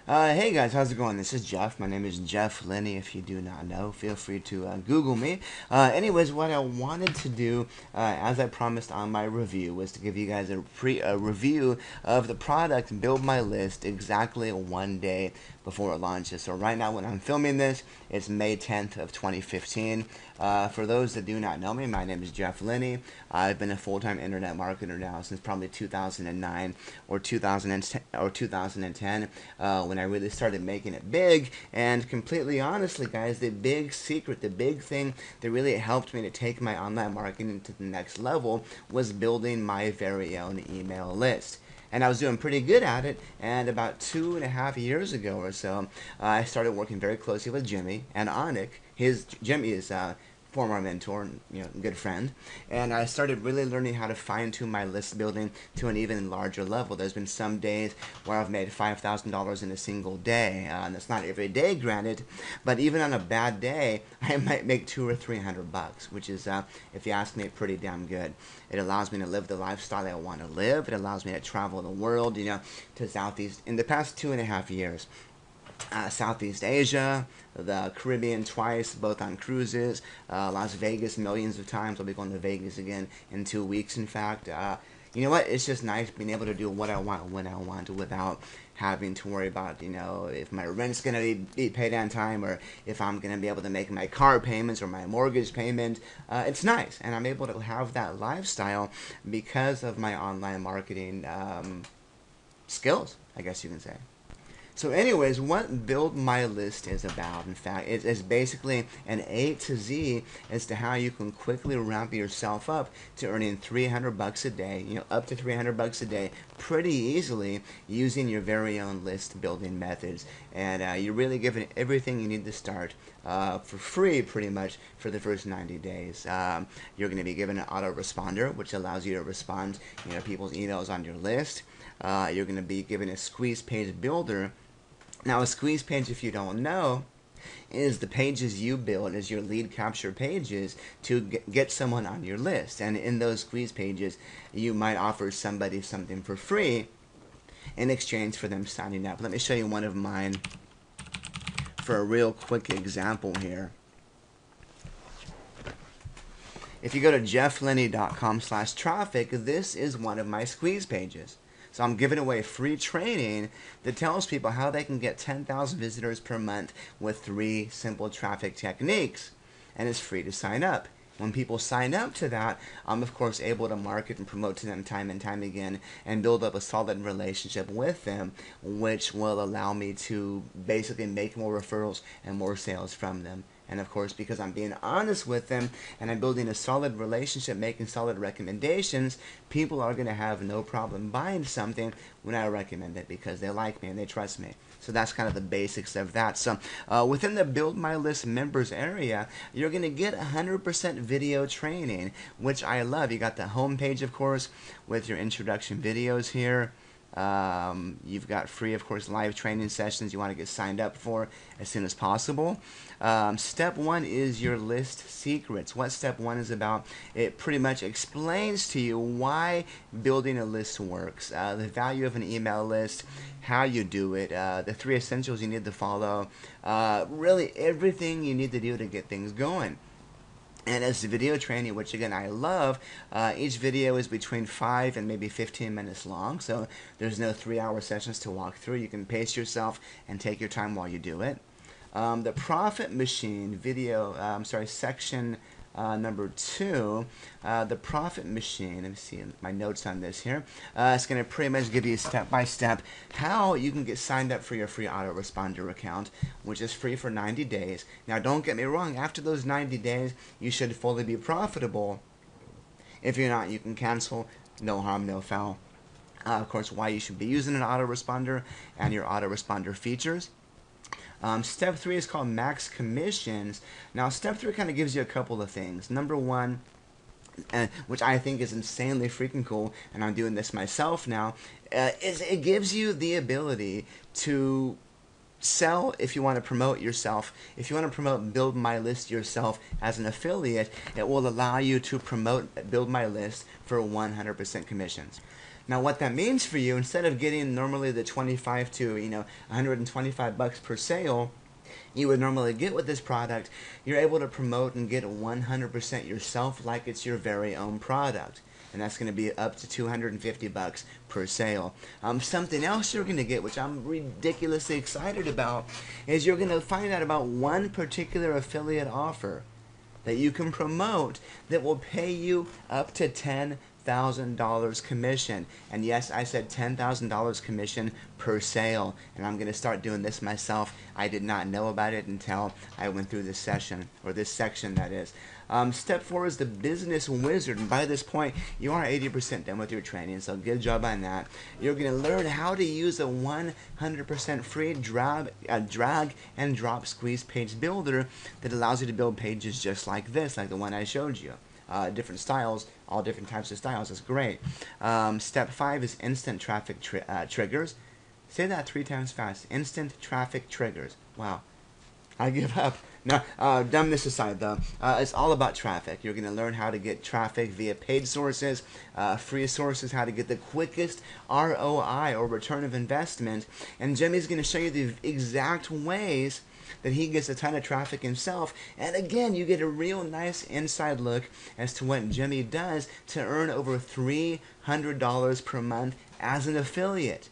Hey guys, how's it going? This is Jeff. My name is Jeff Lenney. If you do not know, feel free to Google me. Anyways, what I wanted to do, as I promised on my review, was to give you guys a review of the product, Build My List, exactly one day before it launches. So right now, when I'm filming this, it's May 10th of 2015. For those that do not know me, my name is Jeff Lenney. I've been a full-time internet marketer now since probably 2009 or 2010 when I really started making it big. And completely honestly, guys, the big secret, the big thing that really helped me to take my online marketing to the next level was building my very own email list. And I was doing pretty good at it, and about 2.5 years ago or so, I started working very closely with Jimmy and Anik. Jimmy is former mentor, good friend, and I started really learning how to fine-tune my list building to an even larger level. There's been some days where I've made $5,000 in a single day, and that's not every day, granted, but even on a bad day, I might make $200 or $300, which is, if you ask me, pretty damn good. It allows me to live the lifestyle I want to live. It allows me to travel the world, to Southeast. In the past 2.5 years, Southeast Asia, the Caribbean twice, both on cruises, Las Vegas millions of times. I'll be going to Vegas again in 2 weeks, in fact. You know what? It's just nice being able to do what I want when I want without having to worry about, if my rent's going to be paid on time or if I'm going to be able to make my car payments or my mortgage payment. It's nice, and I'm able to have that lifestyle because of my online marketing skills, I guess you can say. So anyways, what Build My List is about, in fact, is basically an A to Z as to how you can quickly ramp yourself up to earning $300 a day, up to $300 a day, pretty easily using your very own list building methods. And you're really given everything you need to start for free, pretty much, for the first 90 days. You're going to be given an autoresponder, which allows you to respond, people's emails on your list. You're going to be given a squeeze page builder. Now, a squeeze page, if you don't know, is the pages you build as your lead capture pages to get someone on your list. And in those squeeze pages, you might offer somebody something for free in exchange for them signing up. Let me show you one of mine for a real quick example here. If you go to jefflenney.com/traffic, this is one of my squeeze pages. So I'm giving away free training that tells people how they can get 10,000 visitors per month with 3 simple traffic techniques. And it's free to sign up. When people sign up to that, I'm of course able to market and promote to them time and time again and build up a solid relationship with them, which will allow me to basically make more referrals and more sales from them. And of course, because I'm being honest with them and I'm building a solid relationship, making solid recommendations, people are going to have no problem buying something when I recommend it because they like me and they trust me. So that's kind of the basics of that. So within the Build My List members area, you're going to get 100% video training, which I love. You got the homepage, of course, with your introduction videos here. You've got free, of course, live training sessions you want to get signed up for as soon as possible. Step 1 is your list secrets. What step 1 is about, it pretty much explains to you why building a list works, the value of an email list, how you do it, the 3 essentials you need to follow, really everything you need to do to get things going. And as the video training, which again I love, each video is between 5 and maybe 15 minutes long, so there's no 3-hour sessions to walk through. You can pace yourself and take your time while you do it. The Profit Machine section number 2, the Profit Machine. Let me see my notes on this here. It's going to pretty much give you step by step how you can get signed up for your free autoresponder account, which is free for 90 days. Now, don't get me wrong. After those 90 days, you should fully be profitable. If you're not, you can cancel. No harm, no foul. Of course, why you should be using an autoresponder and your autoresponder features. Step 3 is called Max Commissions. Now, Step 3 kind of gives you a couple of things. Number 1, which I think is insanely freaking cool, and I'm doing this myself now, is it gives you the ability to sell if you want to promote yourself. If you want to promote Build My List yourself as an affiliate, it will allow you to promote Build My List for 100% commissions. Now, what that means for you, instead of getting normally the 25 to 125 bucks per sale you would normally get with this product, you're able to promote and get 100% yourself like it's your very own product. And that's going to be up to 250 bucks per sale. Something else you're going to get, which I'm ridiculously excited about, is you're going to find out about one particular affiliate offer that you can promote that will pay you up to $10,000 commission. And yes, I said $10,000 commission per sale. And I'm going to start doing this myself. I did not know about it until I went through this session, or this section that is. Step 4 is the Business Wizard. And by this point, you are 80% done with your training, so good job on that. You're going to learn how to use a 100% free drag and drop squeeze page builder that allows you to build pages just like this, like the one I showed you. Different styles, all different types of styles. It's great. Step 5 is instant traffic triggers. Say that 3 times fast. Instant traffic triggers. Wow. I give up. No, dumbness aside though, it's all about traffic. You're going to learn how to get traffic via paid sources, free sources, how to get the quickest ROI, or return of investment. And Jimmy's going to show you the exact ways that he gets a ton of traffic himself. And again, you get a real nice inside look as to what Jimmy does to earn over $300 per month as an affiliate.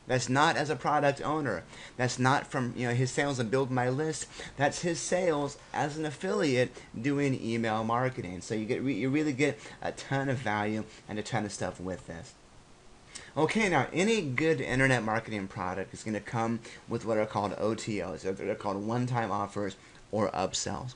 That's not as a product owner. That's not from his sales and Build My List. That's his sales as an affiliate doing email marketing. So you really get a ton of value and a ton of stuff with this. Okay, now any good internet marketing product is going to come with what are called OTOs. They're called one-time offers or upsells.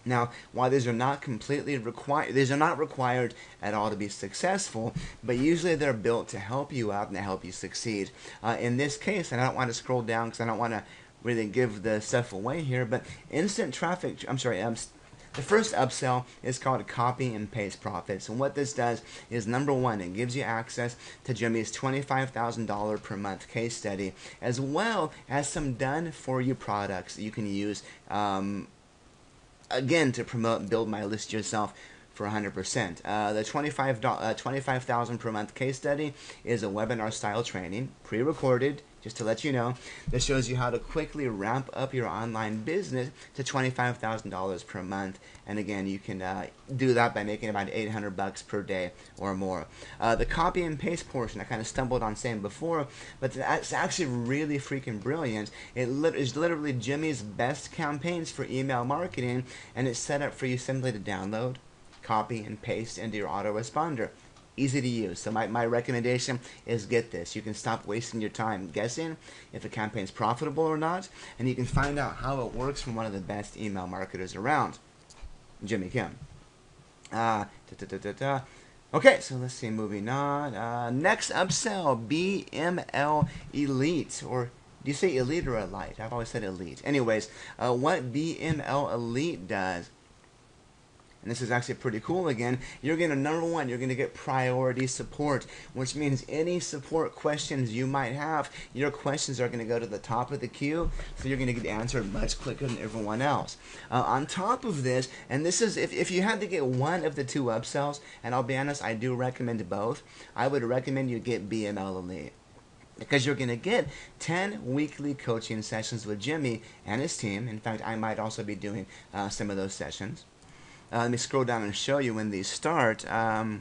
Now, while these are not completely required, these are not required at all to be successful, but usually they're built to help you out and to help you succeed. In this case, and I don't want to scroll down because I don't want to really give the stuff away here, but instant traffic, the first upsell is called Copy and Paste Profits. And what this does is, number one, it gives you access to Jimmy's $25,000 per month case study, as well as some done-for-you products that you can use again, to promote and Build My List yourself for 100%. The $25,000 per month case study is a webinar style training, pre-recorded, just to let you know, that shows you how to quickly ramp up your online business to $25,000 per month. And again, you can do that by making about $800 per day or more. The copy and paste portion I kind of stumbled on saying before, but that's actually really freaking brilliant. It is literally Jimmy's best campaigns for email marketing, and it's set up for you simply to download, copy, and paste into your autoresponder. Easy to use. So my recommendation is get this. You can stop wasting your time guessing if a campaign is profitable or not, and you can find out how it works from one of the best email marketers around, Jimmy Kim. Okay, so let's see, moving on. Next upsell, BML Elite, or do you say Elite or Elite? I've always said Elite. Anyways, what BML Elite does, and this is actually pretty cool again, you're going to, number one, you're going to get priority support, which means any support questions you might have, your questions are going to go to the top of the queue, so you're going to get answered much quicker than everyone else. On top of this, and this is, if you had to get one of the 2 upsells, and I'll be honest, I do recommend both, I would recommend you get BML Elite, because you're going to get 10 weekly coaching sessions with Jimmy and his team. In fact, I might also be doing some of those sessions. Let me scroll down and show you when these start. Here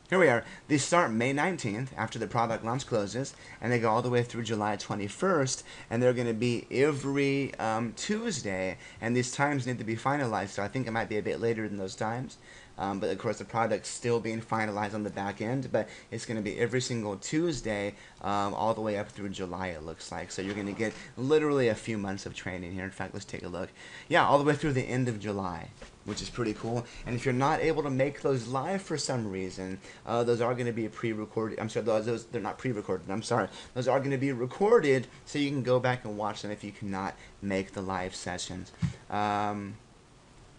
we are. These start May 19th after the product launch closes, and they go all the way through July 21st, and they're going to be every Tuesday, and these times need to be finalized, so I think it might be a bit later than those times. But of course the product's still being finalized on the back end, but it's going to be every single Tuesday all the way up through July, it looks like. So you're going to get literally a few months of training here. In fact, let's take a look. Yeah, all the way through the end of July, which is pretty cool. And if you're not able to make those live for some reason, those are going to be pre-recorded. I'm sorry, those they're not pre-recorded. I'm sorry. Those are going to be recorded, so you can go back and watch them if you cannot make the live sessions.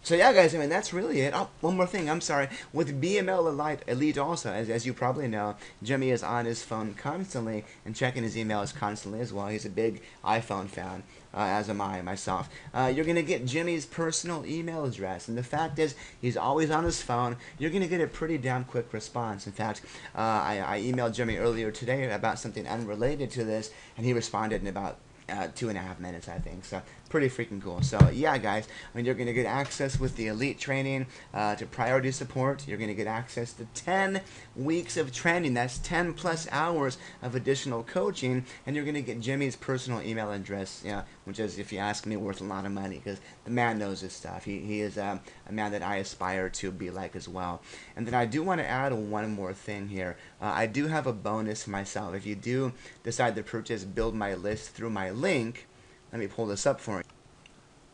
So yeah, guys, I mean, that's really it. Oh, one more thing, I'm sorry. With BML Elite also, as you probably know, Jimmy is on his phone constantly and checking his emails constantly as well. He's a big iPhone fan, as am I myself. You're going to get Jimmy's personal email address, and the fact is, he's always on his phone. You're going to get a pretty damn quick response. In fact, I emailed Jimmy earlier today about something unrelated to this, and he responded in about 2.5 minutes, I think. So pretty freaking cool. So yeah, guys, I mean, you're going to get access with the elite training to priority support. You're going to get access to 10 weeks of training. That's 10 plus hours of additional coaching, and you're going to get Jimmy's personal email address, which is, if you ask me, worth a lot of money, because the man knows his stuff. He is a man that I aspire to be like as well. And then I do want to add one more thing here. I do have a bonus myself. If you do decide to purchase Build My List through my link, let me pull this up for you.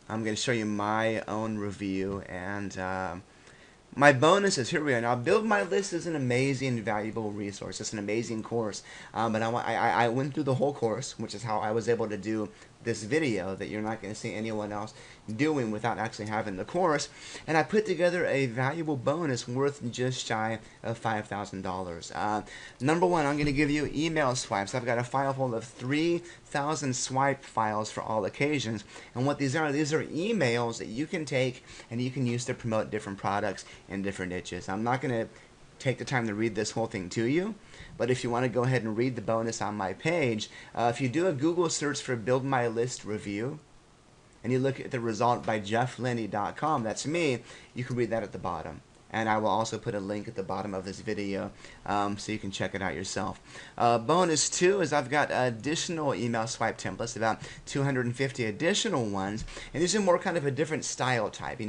I'm going to show you my own review, and my bonuses. Here we are. Now, Build My List is an amazing, valuable resource. It's an amazing course, but I went through the whole course, which is how I was able to do this video that you're not going to see anyone else doing without actually having the course. And I put together a valuable bonus worth just shy of $5,000. Number one, I'm going to give you email swipes. I've got a file full of 3,000 swipe files for all occasions. And what these are emails that you can take and you can use to promote different products in different niches. I'm not going to take the time to read this whole thing to you, but if you want to go ahead and read the bonus on my page, if you do a Google search for Build My List review, and you look at the result by jefflenney.com, that's me, you can read that at the bottom. And I will also put a link at the bottom of this video so you can check it out yourself. Bonus 2 is I've got additional email swipe templates, about 250 additional ones. And these are more kind of a different style type.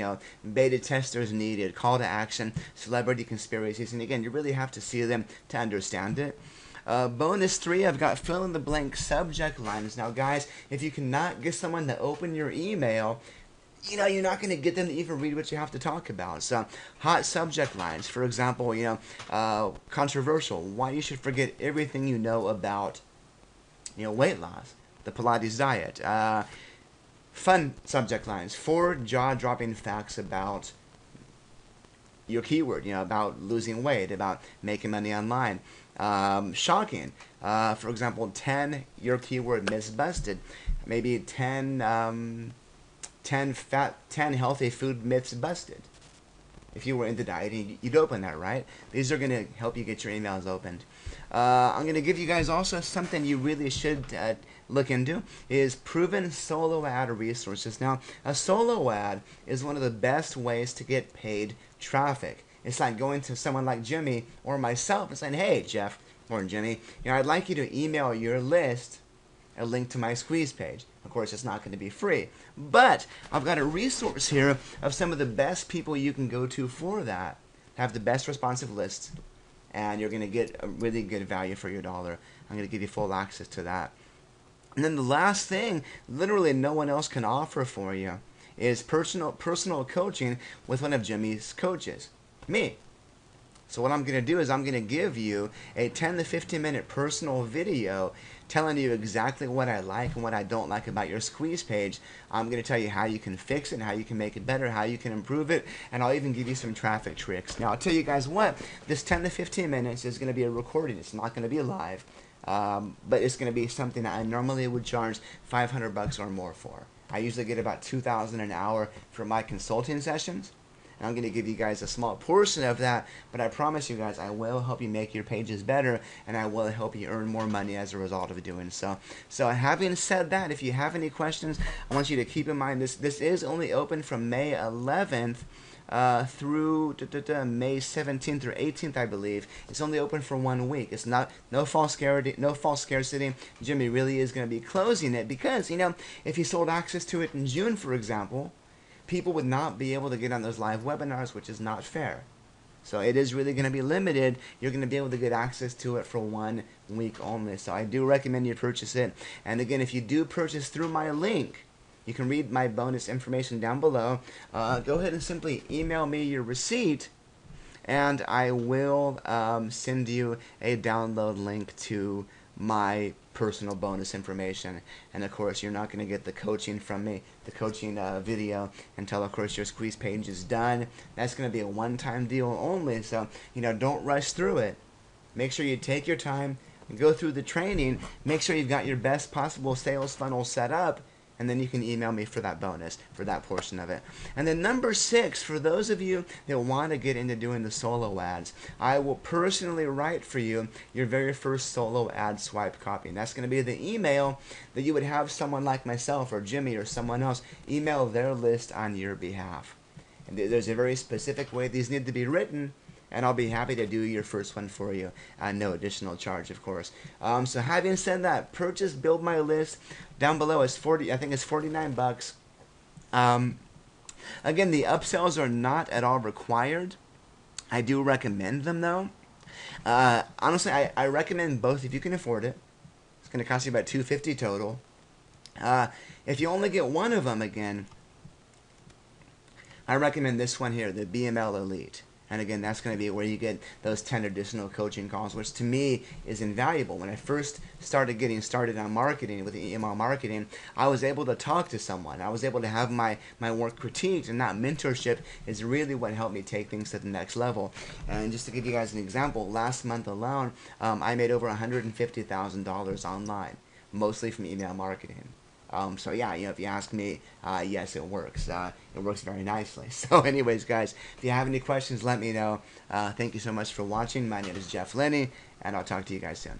Beta testers needed, call to action, celebrity conspiracies. And again, you really have to see them to understand it. Bonus 3, I've got fill in the blank subject lines. Now, guys, if you cannot get someone to open your email, you're not going to get them to even read what you have to talk about. So, hot subject lines. For example, controversial. Why you should forget everything you know about, weight loss, the Pilates diet. Fun subject lines. 4 jaw-dropping facts about your keyword, about losing weight, about making money online. Shocking. For example, 10 your keyword myths busted. Maybe 10 healthy food myths busted. If you were into dieting, you'd open that, right? These are going to help you get your emails opened. I'm going to give you guys also something you really should look into, is proven solo ad resources. Now, a solo ad is one of the best ways to get paid traffic. It's like going to someone like Jimmy or myself and saying, hey, Jeff or Jimmy, I'd like you to email your list a link to my squeeze page. Of course, it's not going to be free, but I've got a resource here of some of the best people you can go to for that, have the best responsive lists, and you're going to get a really good value for your dollar. I'm going to give you full access to that. And then the last thing, literally no one else can offer for you, is personal coaching with one of Jimmy's coaches, me. So what I'm going to do is I'm going to give you a 10 to 15 minute personal video telling you exactly what I like and what I don't like about your squeeze page. I'm going to tell you how you can fix it, how you can make it better, how you can improve it, and I'll even give you some traffic tricks. Now, I'll tell you guys what, this 10 to 15 minutes is going to be a recording. It's not going to be live, but it's going to be something that I normally would charge $500 or more for. I usually get about $2,000 an hour for my consulting sessions. And I'm going to give you guys a small portion of that, but I promise you guys I will help you make your pages better, and I will help you earn more money as a result of doing so. So having said that, if you have any questions, I want you to keep in mind this is only open from May 11th through May 17th or 18th, I believe. It's only open for 1 week. It's not no false scarcity. Jimmy really is going to be closing it because, if he sold access to it in June, for example, people would not be able to get on those live webinars, which is not fair. So it is really going to be limited. You're going to be able to get access to it for 1 week only. So I do recommend you purchase it. And again, if you do purchase through my link, you can read my bonus information down below. Go ahead and simply email me your receipt, and I will send you a download link to my personal bonus information. And of course, you're not going to get the coaching from me, the coaching video, until of course your squeeze page is done. That's going to be a one-time deal only. So, don't rush through it. Make sure you take your time, go through the training, make sure you've got your best possible sales funnel set up, and then you can email me for that bonus, for that portion of it. And then number 6, for those of you that want to get into doing the solo ads, I will personally write for you your very first solo ad swipe copy. And that's going to be the email that you would have someone like myself or Jimmy or someone else email their list on your behalf. And there's a very specific way these need to be written, and I'll be happy to do your first one for you at no additional charge, of course. So having said that, purchase Build My List. Down below is I think it's 49 bucks. Again, the upsells are not at all required. I do recommend them though. Honestly, I recommend both if you can afford it. It's going to cost you about $250 total. If you only get one of them, again, I recommend this one here, the BML Elite. And again, that's going to be where you get those 10 additional coaching calls, which to me is invaluable. When I first started getting started on marketing, with email marketing, I was able to talk to someone. I was able to have my work critiqued, and that mentorship is really what helped me take things to the next level. And just to give you guys an example, last month alone, I made over $150,000 online, mostly from email marketing. So yeah, if you ask me, yes, it works. It works very nicely. So anyways, guys, if you have any questions, let me know. Thank you so much for watching. My name is Jeff Lenney, and I'll talk to you guys soon.